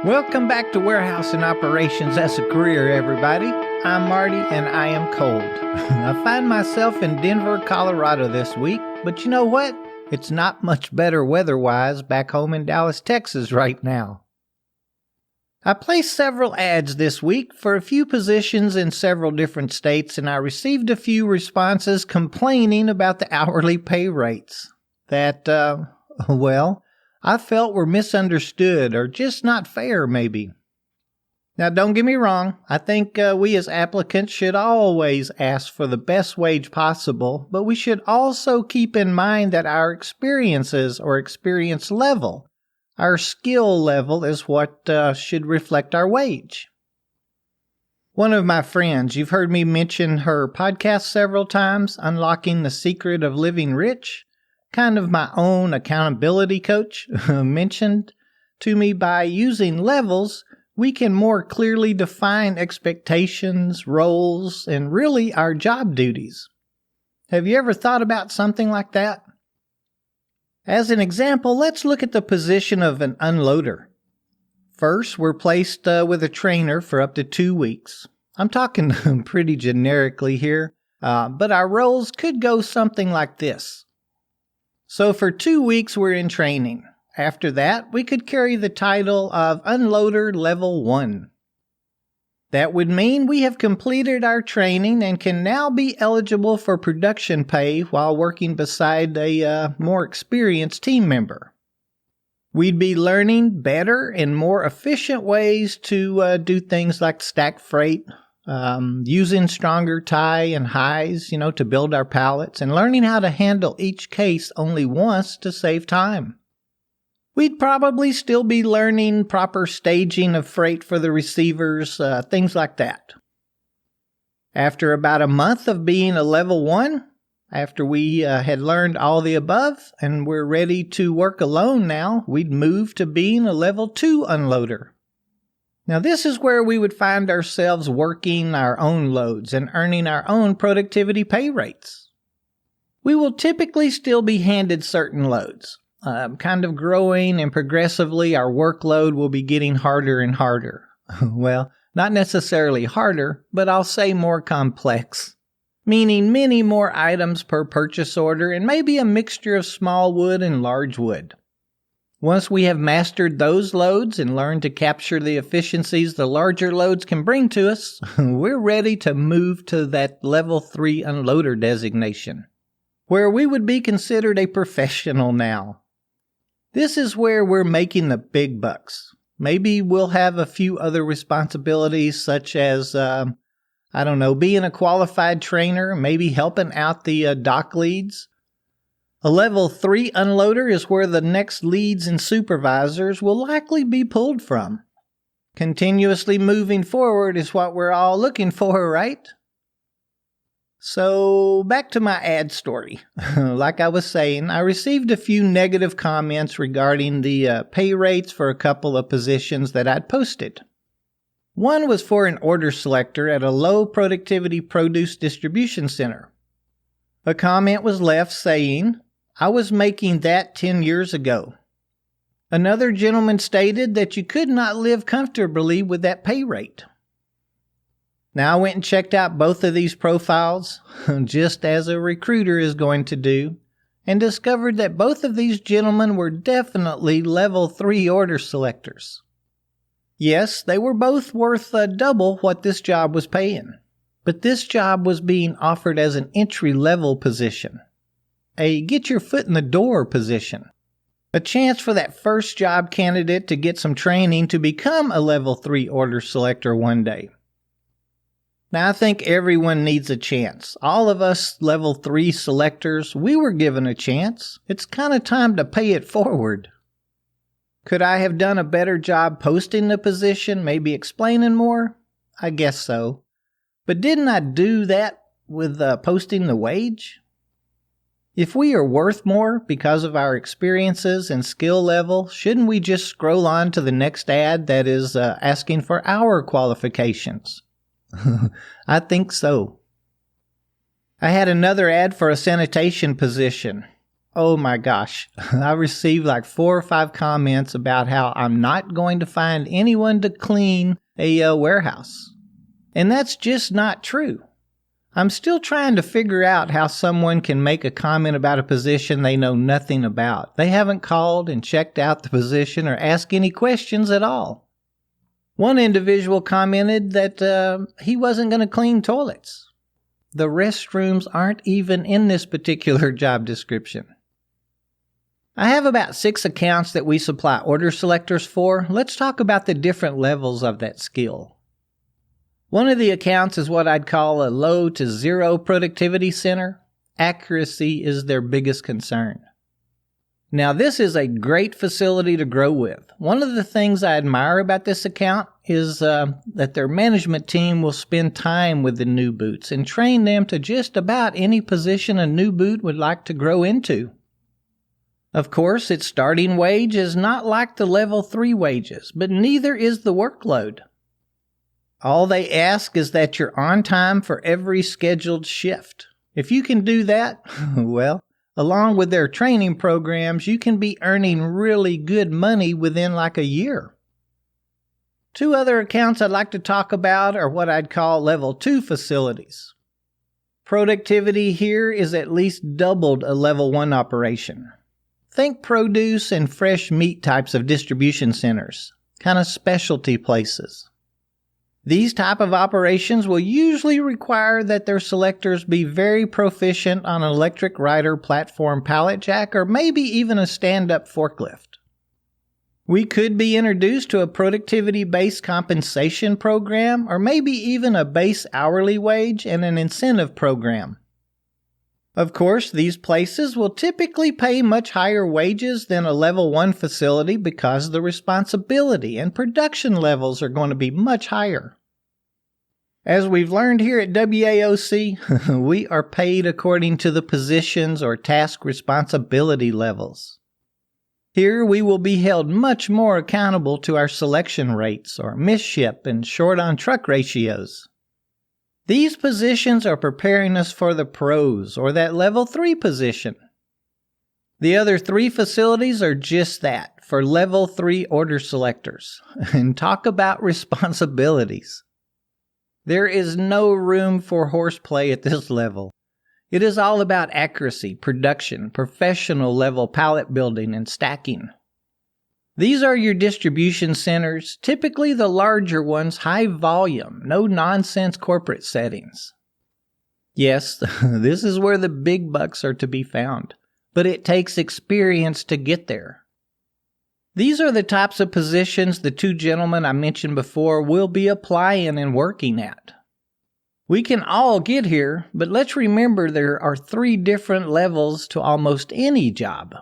Welcome back to Warehouse and Operations as a Career, everybody. I'm Marty and I am cold. I find myself in Denver, Colorado this week, but you know what? It's not much better weather-wise back home in Dallas, Texas right now. I placed several ads this week for a few positions in several different states, and I received a few responses complaining about the hourly pay rates that, I felt were misunderstood or just not fair, maybe. Now, don't get me wrong. I think we as applicants should always ask for the best wage possible, but we should also keep in mind that our experiences or experience level, our skill level is what should reflect our wage. One of my friends, you've heard me mention her podcast several times, Unlocking the Secret of Living Rich, kind of my own accountability coach, mentioned to me by using levels, we can more clearly define expectations, roles, and really our job duties. Have you ever thought about something like that? As an example, let's look at the position of an unloader. First, we're placed with a trainer for up to 2 weeks. I'm talking pretty generically here, but our roles could go something like this. So for 2 weeks, we're in training. After that, we could carry the title of Unloader Level 1. That would mean we have completed our training and can now be eligible for production pay while working beside a more experienced team member. We'd be learning better and more efficient ways to do things like stack freight, using stronger tie and highs, to build our pallets, and learning how to handle each case only once to save time. We'd probably still be learning proper staging of freight for the receivers, things like that. After about a month of being a level 1, after we had learned all the above and we're ready to work alone now, we'd move to being a level 2 unloader. Now this is where we would find ourselves working our own loads and earning our own productivity pay rates. We will typically still be handed certain loads. Kind of growing and progressively our workload will be getting harder and harder. Well, not necessarily harder, but I'll say more complex. Meaning many more items per purchase order and maybe a mixture of small wood and large wood. Once we have mastered those loads and learned to capture the efficiencies the larger loads can bring to us, we're ready to move to that level 3 unloader designation, where we would be considered a professional now. This is where we're making the big bucks. Maybe we'll have a few other responsibilities such as, being a qualified trainer, maybe helping out the dock leads. A level 3 unloader is where the next leads and supervisors will likely be pulled from. Continuously moving forward is what we're all looking for, right? So, back to my ad story. Like I was saying, I received a few negative comments regarding the pay rates for a couple of positions that I'd posted. One was for an order selector at a low productivity produce distribution center. A comment was left saying, "I was making that 10 years ago." Another gentleman stated that you could not live comfortably with that pay rate. Now I went and checked out both of these profiles, just as a recruiter is going to do, and discovered that both of these gentlemen were definitely level 3 order selectors. Yes, they were both worth double what this job was paying, but this job was being offered as an entry-level position. A get-your-foot-in-the-door position. A chance for that first job candidate to get some training to become a level 3 order selector one day. Now, I think everyone needs a chance. All of us level 3 selectors, we were given a chance. It's kind of time to pay it forward. Could I have done a better job posting the position, maybe explaining more? I guess so. But didn't I do that with posting the wage? If we are worth more because of our experiences and skill level, shouldn't we just scroll on to the next ad that is asking for our qualifications? I think so. I had another ad for a sanitation position. Oh my gosh, I received like 4 or 5 comments about how I'm not going to find anyone to clean a warehouse. And that's just not true. I'm still trying to figure out how someone can make a comment about a position they know nothing about. They haven't called and checked out the position or asked any questions at all. One individual commented that he wasn't going to clean toilets. The restrooms aren't even in this particular job description. I have about 6 accounts that we supply order selectors for. Let's talk about the different levels of that skill. One of the accounts is what I'd call a low to zero productivity center. Accuracy is their biggest concern. Now, this is a great facility to grow with. One of the things I admire about this account is that their management team will spend time with the new boots and train them to just about any position a new boot would like to grow into. Of course, its starting wage is not like the level 3 wages, but neither is the workload. All they ask is that you're on time for every scheduled shift. If you can do that, well, along with their training programs, you can be earning really good money within like a year. 2 other accounts I'd like to talk about are what I'd call level 2 facilities. Productivity here is at least doubled a level 1 operation. Think produce and fresh meat types of distribution centers, kind of specialty places. These type of operations will usually require that their selectors be very proficient on an electric rider platform pallet jack or maybe even a stand-up forklift. We could be introduced to a productivity-based compensation program or maybe even a base hourly wage and an incentive program. Of course, these places will typically pay much higher wages than a level 1 facility because the responsibility and production levels are going to be much higher. As we've learned here at WAOC, we are paid according to the positions or task responsibility levels. Here we will be held much more accountable to our selection rates or misship and short on truck ratios. These positions are preparing us for the pros or that level 3 position. The other 3 facilities are just that, for level 3 order selectors. And talk about responsibilities. There is no room for horseplay at this level. It is all about accuracy, production, professional level pallet building, and stacking. These are your distribution centers, typically the larger ones, high volume, no nonsense corporate settings. Yes, this is where the big bucks are to be found, but it takes experience to get there. These are the types of positions the 2 gentlemen I mentioned before will be applying and working at. We can all get here, but let's remember there are 3 different levels to almost any job.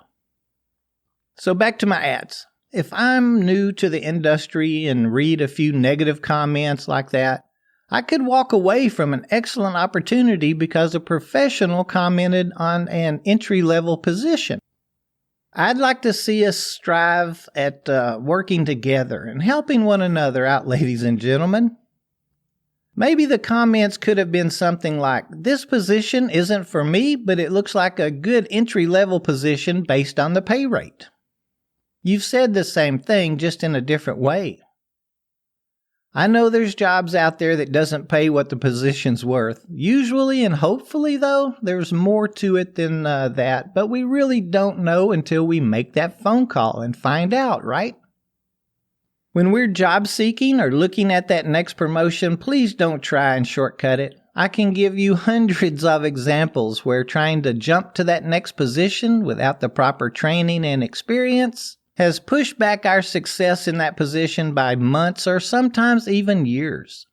So back to my ads. If I'm new to the industry and read a few negative comments like that, I could walk away from an excellent opportunity because a professional commented on an entry-level position. I'd like to see us strive at working together and helping one another out, ladies and gentlemen. Maybe the comments could have been something like, "This position isn't for me, but it looks like a good entry-level position based on the pay rate." You've said the same thing, just in a different way. I know there's jobs out there that doesn't pay what the position's worth. Usually and hopefully, though, there's more to it than that, but we really don't know until we make that phone call and find out, right? When we're job seeking or looking at that next promotion, please don't try and shortcut it. I can give you hundreds of examples where trying to jump to that next position without the proper training and experience has pushed back our success in that position by months or sometimes even years.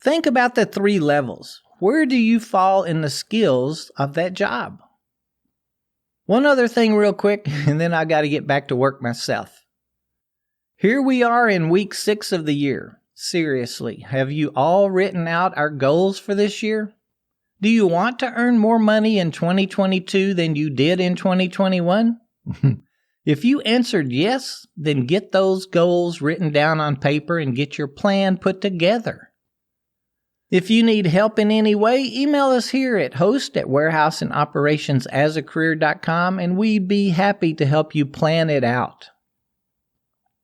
Think about the 3 levels. Where do you fall in the skills of that job? One other thing real quick, and then I got to get back to work myself. Here we are in week 6 of the year. Seriously, have you all written out our goals for this year? Do you want to earn more money in 2022 than you did in 2021? If you answered yes, then get those goals written down on paper and get your plan put together. If you need help in any way, email us here at host@warehouseandoperationsasacareer.com and we'd be happy to help you plan it out.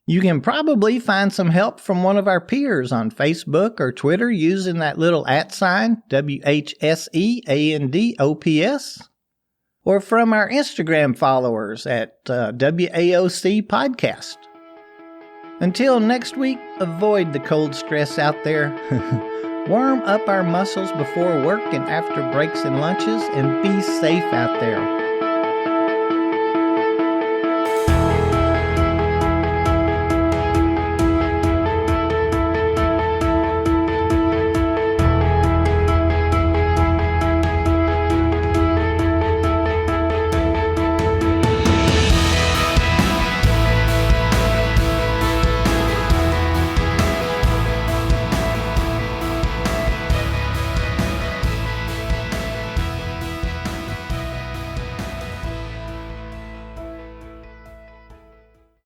You can probably find some help from one of our peers on Facebook or Twitter using that little @ WHSEANDOPS, or from our Instagram followers at WAOC Podcast. Until next week, avoid the cold stress out there. Warm up our muscles before work and after breaks and lunches, and be safe out there.